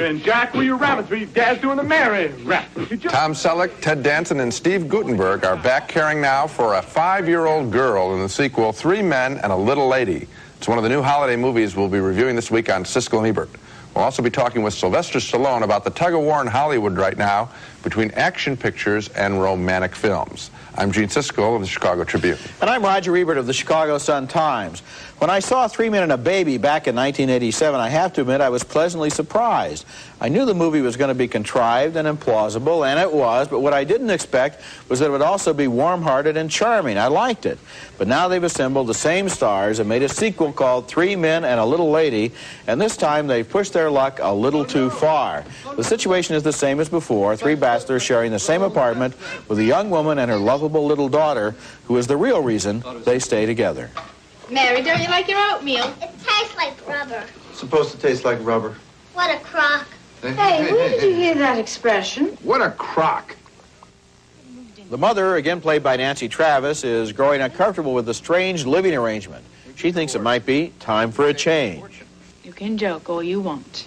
And Jack, were you around? Three dads doing the merry rap. Tom Selleck, Ted Danson, and Steve Guttenberg are back caring now for a 5-year-old girl in the sequel, Three Men and a Little Lady. It's one of the new holiday movies we'll be reviewing this week on Siskel and Ebert. We'll also be talking with Sylvester Stallone about the tug-of-war in Hollywood right now between action pictures and romantic films. I'm Gene Siskel of the Chicago Tribune. And I'm Roger Ebert of the Chicago Sun-Times. When I saw Three Men and a Baby back in 1987, I have to admit I was pleasantly surprised. I knew the movie was going to be contrived and implausible, and it was, but what I didn't expect was that it would also be warm-hearted and charming. I liked it. But now they've assembled the same stars and made a sequel called Three Men and a Little Lady, and this time they've pushed their luck a little too far. The situation is the same as before, three bachelors sharing the same apartment with a young woman and her lovable little daughter, who is the real reason they stay together. Mary, don't you like your oatmeal? It tastes like rubber. It's supposed to taste like rubber. What a crock. Hey, where did you hear that expression? What a crock. The mother, again played by Nancy Travis, is growing uncomfortable with the strange living arrangement. She thinks it might be time for a change. You can joke all you want,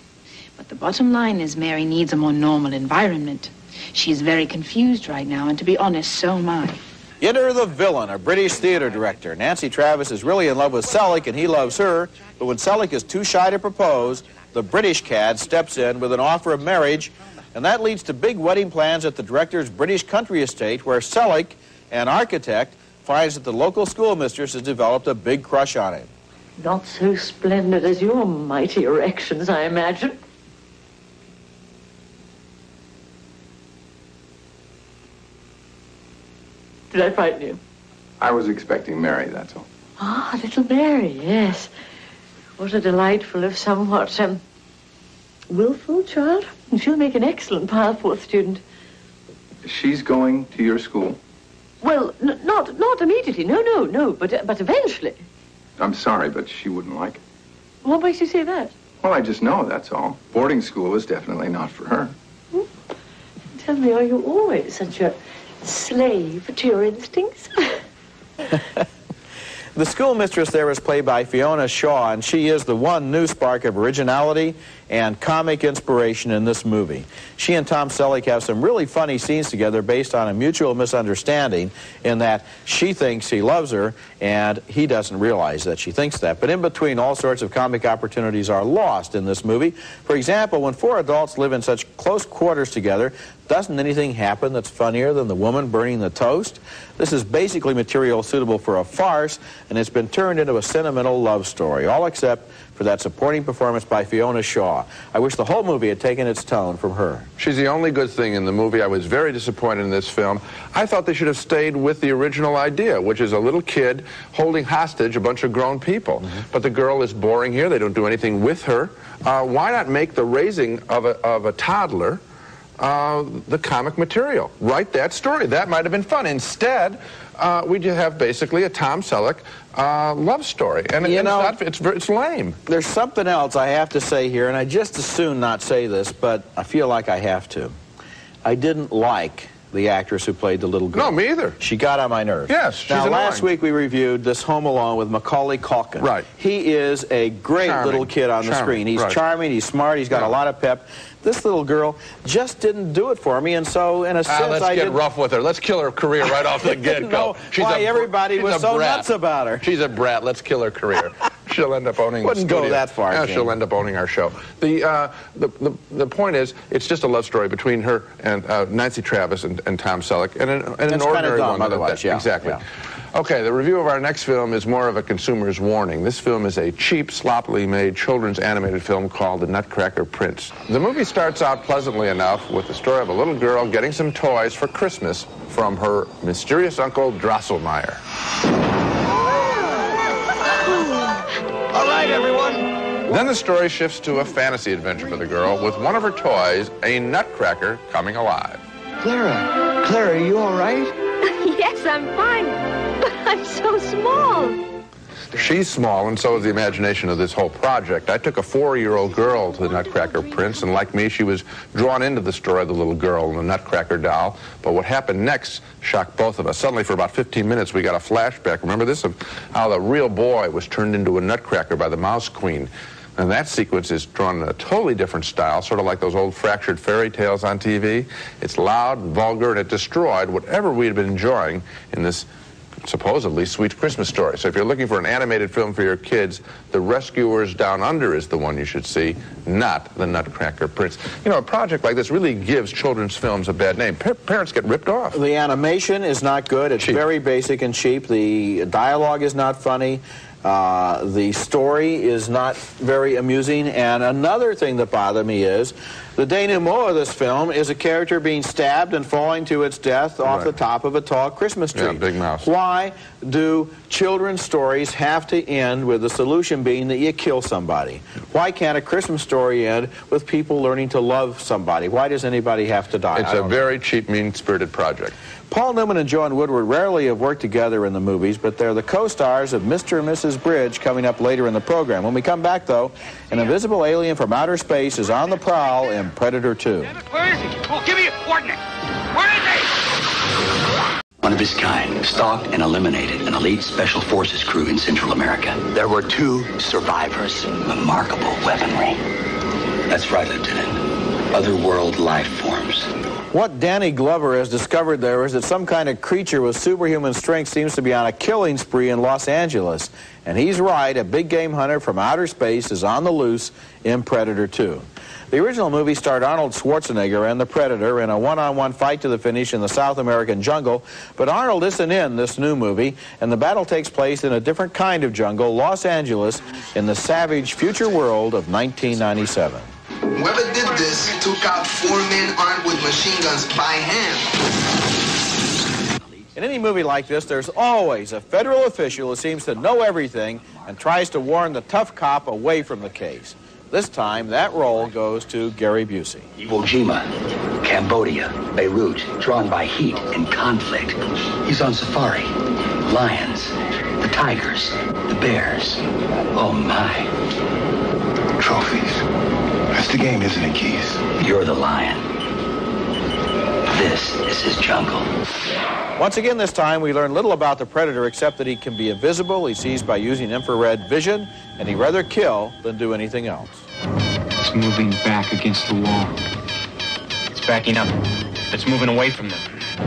but the bottom line is Mary needs a more normal environment. She's very confused right now, and to be honest, so am I. Enter the villain, a British theater director. Nancy Travis is really in love with Selleck, and he loves her, but when Selleck is too shy to propose, the British cad steps in with an offer of marriage, and that leads to big wedding plans at the director's British country estate, where Selleck, an architect, finds that the local schoolmistress has developed a big crush on him. Not so splendid as your mighty erections, I imagine. Did I frighten you? I was expecting Mary, that's all. Ah, little Mary, yes. What a delightful, if somewhat, willful child. And she'll make an excellent Pile 4 student. She's going to your school? Well, not immediately. No. But eventually. I'm sorry, but she wouldn't like it. What makes you say that? Well, I just know, that's all. Boarding school is definitely not for her. Tell me, are you always such a slave to your instincts? The schoolmistress there is played by Fiona Shaw, and she is the one new spark of originality and comic inspiration in this movie. She and Tom Selleck have some really funny scenes together based on a mutual misunderstanding in that she thinks he loves her and he doesn't realize that she thinks that. But in between, all sorts of comic opportunities are lost in this movie. For example, when four adults live in such close quarters together, doesn't anything happen that's funnier than the woman burning the toast? This is basically material suitable for a farce, and it's been turned into a sentimental love story, all except for that supporting performance by Fiona Shaw. I wish the whole movie had taken its tone from her. She's the only good thing in the movie. I was very disappointed in this film. I thought they should have stayed with the original idea, which is a little kid holding hostage a bunch of grown people. But the girl is boring here. They don't do anything with her. Why not make the raising of a toddler the comic material? Write that story. That might have been fun. Instead, we just have basically a Tom Selleck love story, and it's lame. There's something else I have to say here, and I just as soon not say this, but I feel like I have to. I didn't like the actress who played the little girl. No, me either. She got on my nerves. Yes, she's Now, annoying. last week we reviewed this Home Alone with Macaulay Culkin. Right. He is a great little kid on the screen. He's charming, he's smart, he's got a lot of pep. This little girl just didn't do it for me, and so in a sense let's get rough with her. Let's kill her career right off the get-go. Everybody was so nuts about her. She's a brat. Let's kill her career. She'll end up owning Wouldn't the studio. go that far. Yeah, she'll end up owning our show. The point is, it's just a love story between her and Nancy Travis and Tom Selleck, and an ordinary one. Otherwise, yeah. Exactly. Yeah. Okay, the review of our next film is more of a consumer's warning. This film is a cheap, sloppily made children's animated film called The Nutcracker Prince. The movie starts out pleasantly enough with the story of a little girl getting some toys for Christmas from her mysterious uncle Drosselmeyer. All right, everyone. Then the story shifts to a fantasy adventure for the girl with one of her toys, a nutcracker, coming alive. Clara, are you all right? Yes, I'm fine, but I'm so small. She's small, and so is the imagination of this whole project. I took a 4-year-old girl to the Nutcracker Prince, and like me, she was drawn into the story of the little girl and the Nutcracker doll. But what happened next shocked both of us. Suddenly, for about 15 minutes, we got a flashback. Remember this? Of how the real boy was turned into a nutcracker by the Mouse Queen. And that sequence is drawn in a totally different style, sort of like those old fractured fairy tales on TV. It's loud, vulgar, and it destroyed whatever we had been enjoying in this supposedly sweet Christmas story. So if you're looking for an animated film for your kids, The Rescuers Down Under is the one you should see, not The Nutcracker Prince. You know, a project like this really gives children's films a bad name. Parents get ripped off. The animation is not good. It's very basic and cheap. The dialogue is not funny. The story is not very amusing. And another thing that bothered me is the denouement of this film is a character being stabbed and falling to its death off the top of a tall Christmas tree. Yeah, big mouse. Why do children's stories have to end with the solution being that you kill somebody? Why can't a Christmas story end with people learning to love somebody? Why does anybody have to die? It's a very cheap, mean-spirited project. Paul Newman and Joanne Woodward rarely have worked together in the movies, but they're the co-stars of Mr. and Mrs. Bridge coming up later in the program. When we come back, though, an invisible alien from outer space is on the prowl in Predator 2. Where is he? Oh, give me a coordinate. Where is he? One of his kind, stalked and eliminated an elite special forces crew in Central America. There were 2 survivors. Remarkable weaponry. That's right, Lieutenant. Otherworld life forms. What Danny Glover has discovered there is that some kind of creature with superhuman strength seems to be on a killing spree in Los Angeles. And he's right, a big game hunter from outer space is on the loose in Predator 2. The original movie starred Arnold Schwarzenegger and the Predator in a one-on-one fight to the finish in the South American jungle, but Arnold isn't in this new movie, and the battle takes place in a different kind of jungle, Los Angeles, in the savage future world of 1997. Whoever did this took out 4 men armed with machine guns by hand. In any movie like this, there's always a federal official who seems to know everything and tries to warn the tough cop away from the case. This time, that role goes to Gary Busey. Iwo Jima, Cambodia, Beirut, drawn by heat and conflict. He's on safari. Lions, the tigers, the bears. Oh, my. Trophies. That's the game, isn't it, Keys? You're the lion. This is his jungle. Once again this time, we learn little about the Predator except that he can be invisible, he sees by using infrared vision, and he'd rather kill than do anything else. It's moving back against the wall. It's backing up. It's moving away from them.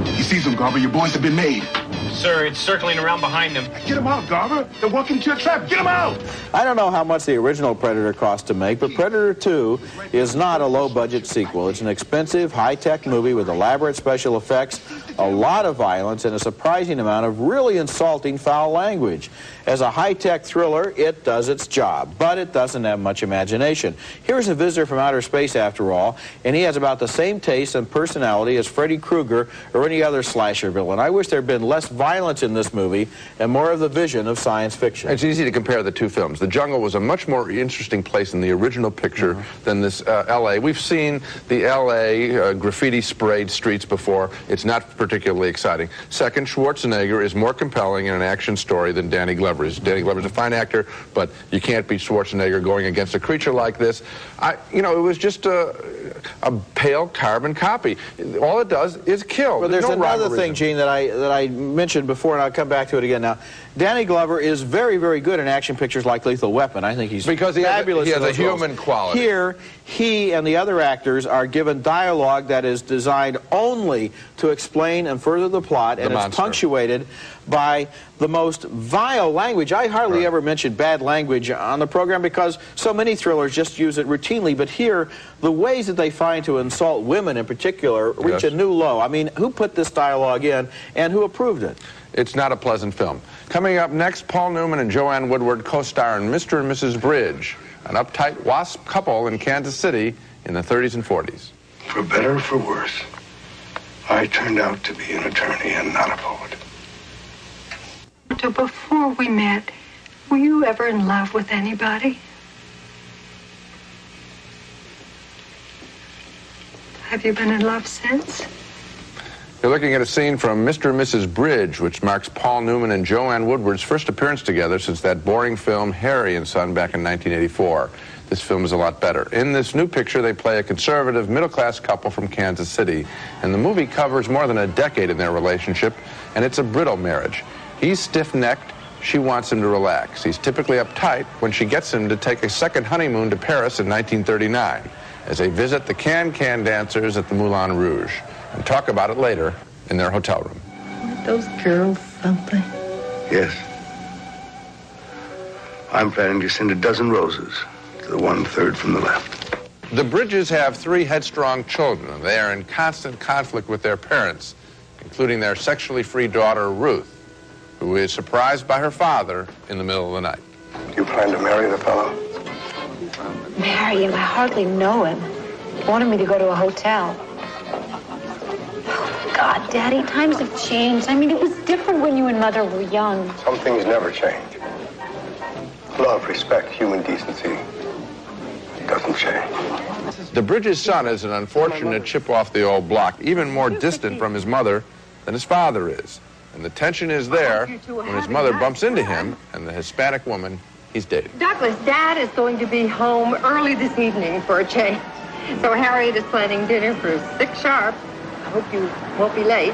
You see them, Garber. Your boys have been made. Sir, it's circling around behind them. Get them out, Garber. They're walking into a trap. Get them out! I don't know how much the original Predator cost to make, but Predator 2 is not a low-budget sequel. It's an expensive, high-tech movie with elaborate special effects, a lot of violence, and a surprising amount of really insulting foul language. As a high-tech thriller, it does its job, but it doesn't have much imagination. Here's a visitor from outer space, after all, and he has about the same taste and personality as Freddy Krueger or any other slasher villain. I wish there had been less violence in this movie and more of the vision of science fiction. It's easy to compare the two films. The jungle was a much more interesting place in the original picture than this L.A. We've seen the L.A. Graffiti-sprayed streets before. It's not particularly exciting. Second, Schwarzenegger is more compelling in an action story than Danny Glover is. Danny Glover's a fine actor, but you can't beat Schwarzenegger going against a creature like this. You know, it was just a pale carbon copy. All it does is kill. But there's another thing, Gene, that I mentioned before, and I'll come back to it again now. Danny Glover is very, very good in action pictures like Lethal Weapon. I think he's fabulous. He has a human quality. Here, he and the other actors are given dialogue that is designed only to explain and further the plot, and it's punctuated by the most vile language. I hardly ever mention bad language on the program because so many thrillers just use it routinely, but here, the ways that they find to insult women in particular reach a new low. I mean, who put this dialogue in and who approved it? It's not a pleasant film. Coming up next, Paul Newman and Joanne Woodward co-star in Mr. and Mrs. Bridge, an uptight WASP couple in Kansas City in the 30s and 40s. For better or for worse, I turned out to be an attorney and not a poet. Before we met, Were you ever in love with anybody? Have you been in love since? You're looking at a scene from Mr. and Mrs. Bridge, which marks Paul Newman and Joanne Woodward's first appearance together since that boring film Harry and Son back in 1984. This film is a lot better. In this new picture, they play a conservative, middle-class couple from Kansas City, and the movie covers more than a decade in their relationship, and it's a brittle marriage. He's stiff-necked. She wants him to relax. He's typically uptight when she gets him to take a second honeymoon to Paris in 1939 as they visit the can-can dancers at the Moulin Rouge and talk about it later in their hotel room. Aren't those girls something? Yes. I'm planning to send a dozen roses to the 1/3 from the left. The Bridges have 3 headstrong children, and they are in constant conflict with their parents, including their sexually free daughter, Ruth, who is surprised by her father in the middle of the night. Do you plan to marry the fellow? Marry him? I hardly know him. He wanted me to go to a hotel. Oh, God, Daddy, times have changed. I mean, it was different when you and Mother were young. Some things never change. Love, respect, human decency. It doesn't change. The Bridges' son is an unfortunate chip off the old block, even more distant from his mother than his father is. And the tension is there when his mother bumps into him and the Hispanic woman he's dating. Douglas, Dad is going to be home early this evening for a change. So Harriet is planning dinner for 6 sharp. I hope you won't be late.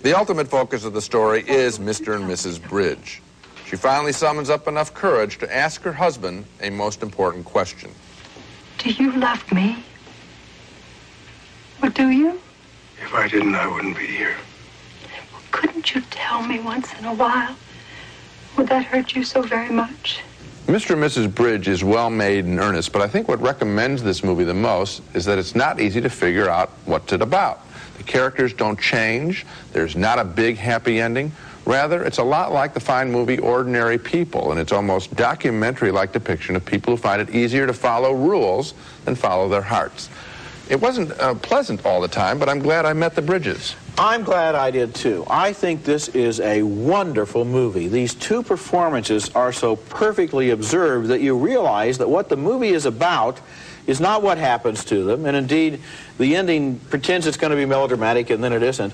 The ultimate focus of the story is Mr. and Mrs. Bridge. She finally summons up enough courage to ask her husband a most important question. Do you love me? Or do you? If I didn't, I wouldn't be here. Well, couldn't you tell me once in a while? Would that hurt you so very much? Mr. and Mrs. Bridge is well made and earnest, but I think what recommends this movie the most is that it's not easy to figure out what's it about. The characters don't change. There's not a big happy ending. Rather, it's a lot like the fine movie Ordinary People, and it's almost documentary-like depiction of people who find it easier to follow rules than follow their hearts. It wasn't pleasant all the time, but I'm glad I met the Bridges. I'm glad I did too. I think this is a wonderful movie. These 2 performances are so perfectly observed that you realize that what the movie is about is not what happens to them, and indeed the ending pretends it's going to be melodramatic and then it isn't.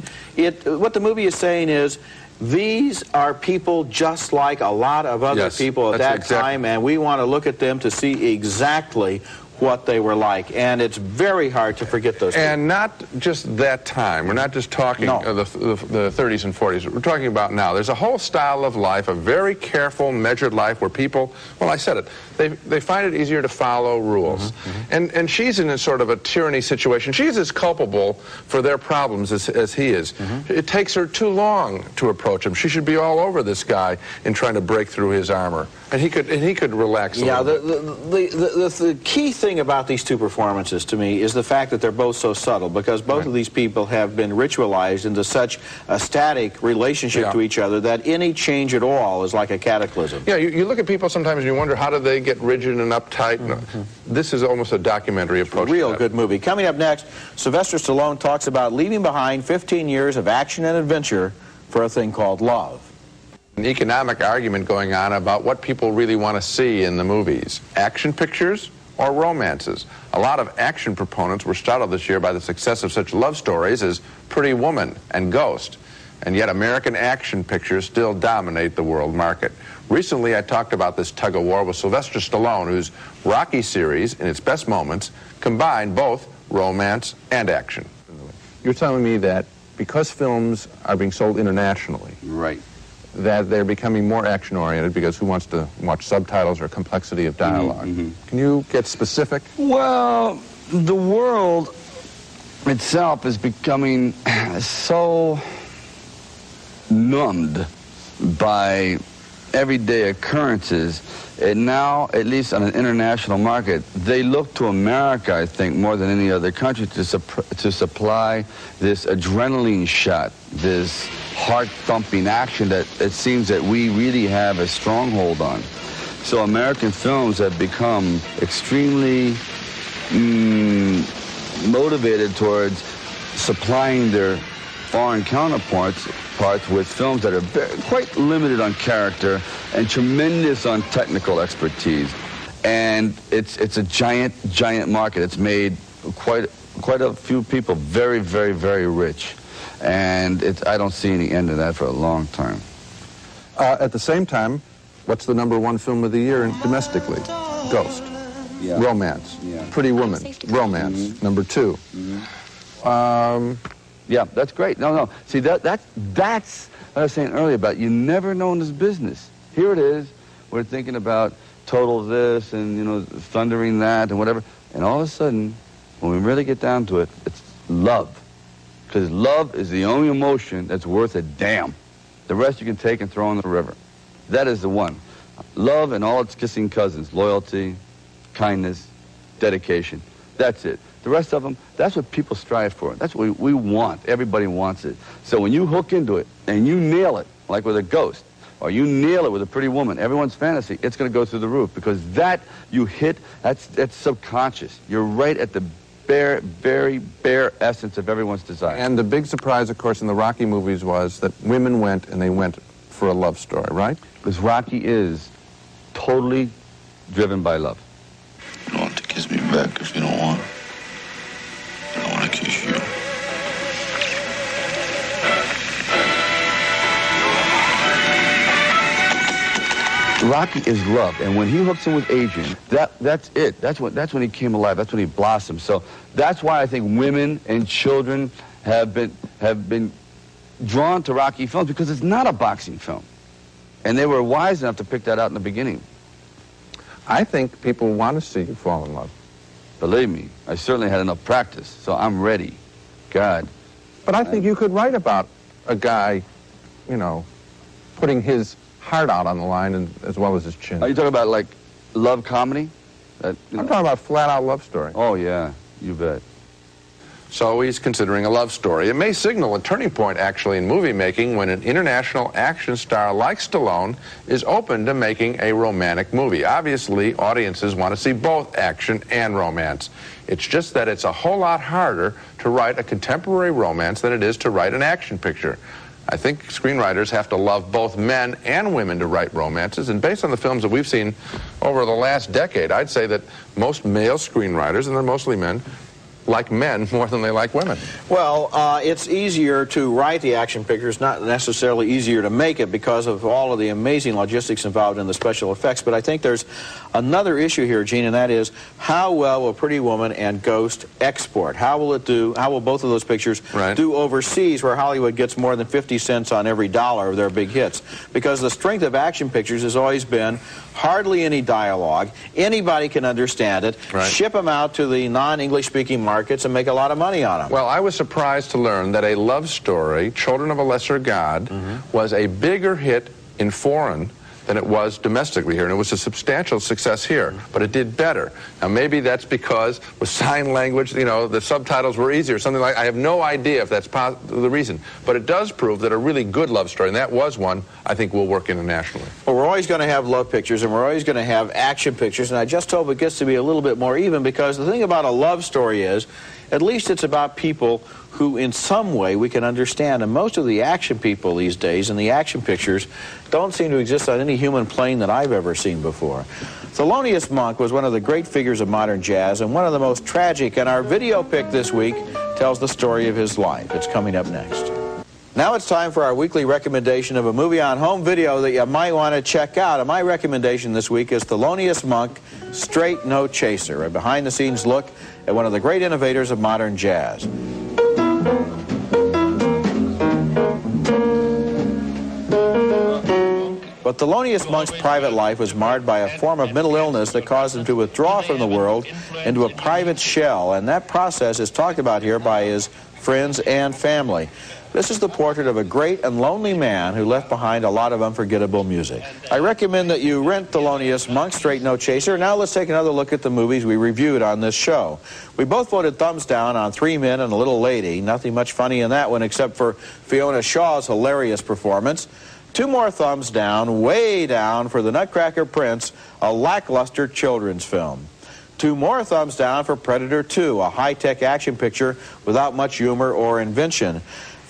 What the movie is saying is, these are people just like a lot of other people at that time, and we want to look at them to see exactly what they were like, and it's very hard to forget those people. And not just that time. We're not just talking the 30s and 40s. We're talking about now. There's a whole style of life, a very careful, measured life where people, well, I said it, they find it easier to follow rules. And she's in a sort of a tyranny situation. She's as culpable for their problems as he is. It takes her too long to approach him. She should be all over this guy in trying to break through his armor. And he could relax a little bit. The key thing about these 2 performances to me is the fact that they're both so subtle, because both of these people have been ritualized into such a static relationship to each other that any change at all is like a cataclysm. Yeah, you look at people sometimes and you wonder, how do they get rigid and uptight? This is almost a documentary approach. Real good movie. Coming up next, Sylvester Stallone talks about leaving behind 15 years of action and adventure for a thing called love. An economic argument going on about what people really want to see in the movies. Action pictures or romances. A lot of action proponents were startled this year by the success of such love stories as Pretty Woman and Ghost. And yet American action pictures still dominate the world market. Recently, I talked about this tug-of-war with Sylvester Stallone, whose Rocky series, in its best moments, combined both romance and action. You're telling me that because films are being sold internationally, that they're becoming more action-oriented because who wants to watch subtitles or complexity of dialogue? Can you get specific? Well, the world itself is becoming so numbed by everyday occurrences, and now, at least on an international market, they look to America, I think, more than any other country to supply this adrenaline shot, this heart-thumping action that it seems that we really have a stronghold on. So American films have become extremely motivated towards supplying their foreign counterparts parts with films that are quite limited on character and tremendous on technical expertise. And it's a giant market. It's made quite a few people very, very, very rich. And I don't see any end to that for a long time. At the same time, what's the #1 film of the year domestically? Ghost. Yeah. Romance. Yeah. Pretty Woman. Romance. Mm-hmm. #2. Mm-hmm. Yeah, that's great. No. See, that's what I was saying earlier about you never know in this business. Here it is. We're thinking about total this and, you know, thundering that and whatever. And all of a sudden, when we really get down to it, it's love. Because love is the only emotion that's worth a damn. The rest you can take and throw in the river. That is the one. Love and all its kissing cousins. Loyalty, kindness, dedication. That's it. The rest of them, that's what people strive for. That's what we want. Everybody wants it. So when you hook into it and you nail it, like with a ghost, or you nail it with a pretty woman, everyone's fantasy, it's going to go through the roof. Because that you hit, that's subconscious. You're right at the very bare essence of everyone's desire. And the big surprise, of course, in the Rocky movies was that women went, and they went for a love story, right? Because Rocky is totally driven by love. You don't want to kiss me back if you don't want. I don't want to kiss you. Rocky is love, and when he hooks in with Adrian, that's it. That's when he came alive. That's when he blossomed. So that's why I think women and children have been drawn to Rocky films, because it's not a boxing film, and they were wise enough to pick that out in the beginning. I think people want to see you fall in love. Believe me, I certainly had enough practice, so I'm ready. God. But I think you could write about a guy, you know, putting his heart out on the line and, as well as his chin. Are you talking about, like, love comedy? I'm talking about flat-out love story. Oh, yeah, you bet. So he's considering a love story. It may signal a turning point, actually, in movie making when an international action star like Stallone is open to making a romantic movie. Obviously, audiences want to see both action and romance. It's just that it's a whole lot harder to write a contemporary romance than it is to write an action picture. I think screenwriters have to love both men and women to write romances, and based on the films that we've seen over the last decade, I'd say that most male screenwriters, and they're mostly men, like men more than they like women. Well, it's easier to write the action pictures, not necessarily easier to make it because of all of the amazing logistics involved in the special effects. But I think there's another issue here, Gene, and that is how well will Pretty Woman and Ghost export? How will both of those pictures do overseas, where Hollywood gets more than 50 cents on every dollar of their big hits? Because the strength of action pictures has always been hardly any dialogue. Anybody can understand it. Ship them out to the non-English speaking markets and make a lot of money on them. Well, I was surprised to learn that a love story, Children of a Lesser God, was a bigger hit in foreign than it was domestically here, and it was a substantial success here, but it did better. Now, maybe that's because with sign language, you know, the subtitles were easier, something like, I have no idea if that's the reason, but it does prove that a really good love story, and that was one, I think will work internationally. Well, we're always going to have love pictures, and we're always going to have action pictures, and I just hope it gets to be a little bit more even, because the thing about a love story is, at least it's about people who in some way we can understand, and most of the action people these days and the action pictures don't seem to exist on any human plane that I've ever seen before. Thelonious Monk was one of the great figures of modern jazz and one of the most tragic, and our video pick this week tells the story of his life. It's coming up next. Now it's time for our weekly recommendation of a movie on home video that you might want to check out. And my recommendation this week is Thelonious Monk, Straight No Chaser, a behind-the-scenes look at one of the great innovators of modern jazz. But Thelonious Monk's private life was marred by a form of mental illness that caused him to withdraw from the world into a private shell, and that process is talked about here by his friends and family. This is the portrait of a great and lonely man who left behind a lot of unforgettable music. I recommend that you rent Thelonious Monk, Straight No Chaser. Now let's take another look at the movies we reviewed on this show. We both voted thumbs down on Three Men and a Little Lady. Nothing much funny in that one except for Fiona Shaw's hilarious performance. 2 more thumbs down, way down, for The Nutcracker Prince, a lackluster children's film. 2 more thumbs down for Predator 2, a high-tech action picture without much humor or invention.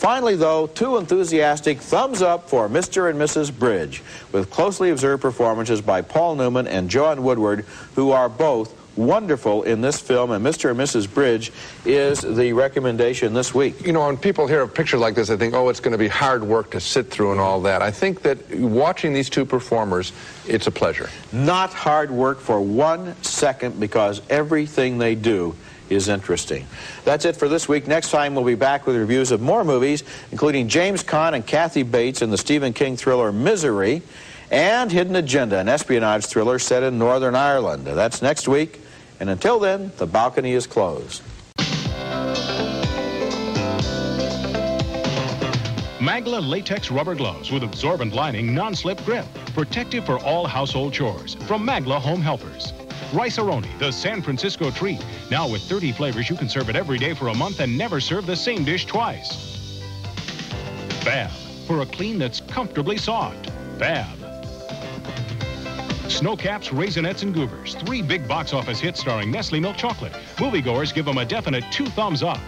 Finally, though, 2 enthusiastic thumbs up for Mr. and Mrs. Bridge, with closely observed performances by Paul Newman and Joan Woodward, who are both wonderful in this film, and Mr. and Mrs. Bridge is the recommendation this week. You know, when people hear a picture like this, they think, oh, it's going to be hard work to sit through and all that. I think that watching these two performers, it's a pleasure. Not hard work for 1 second, because everything they do is interesting. That's it for this week. Next time we'll be back with reviews of more movies, including James Caan and Kathy Bates in the Stephen King thriller Misery, and Hidden Agenda, an espionage thriller set in Northern Ireland. That's next week, and until then, the balcony is closed. Magla latex rubber gloves with absorbent lining, non-slip grip. Protective for all household chores. From Magla Home Helpers. Rice-A-Roni, the San Francisco treat. Now with 30 flavors, you can serve it every day for a month and never serve the same dish twice. Fab, for a clean that's comfortably soft. Fab. Snow Caps, Raisinets, and Goobers. 3 big box office hits starring Nestle Milk Chocolate. Moviegoers give them a definite 2 thumbs up.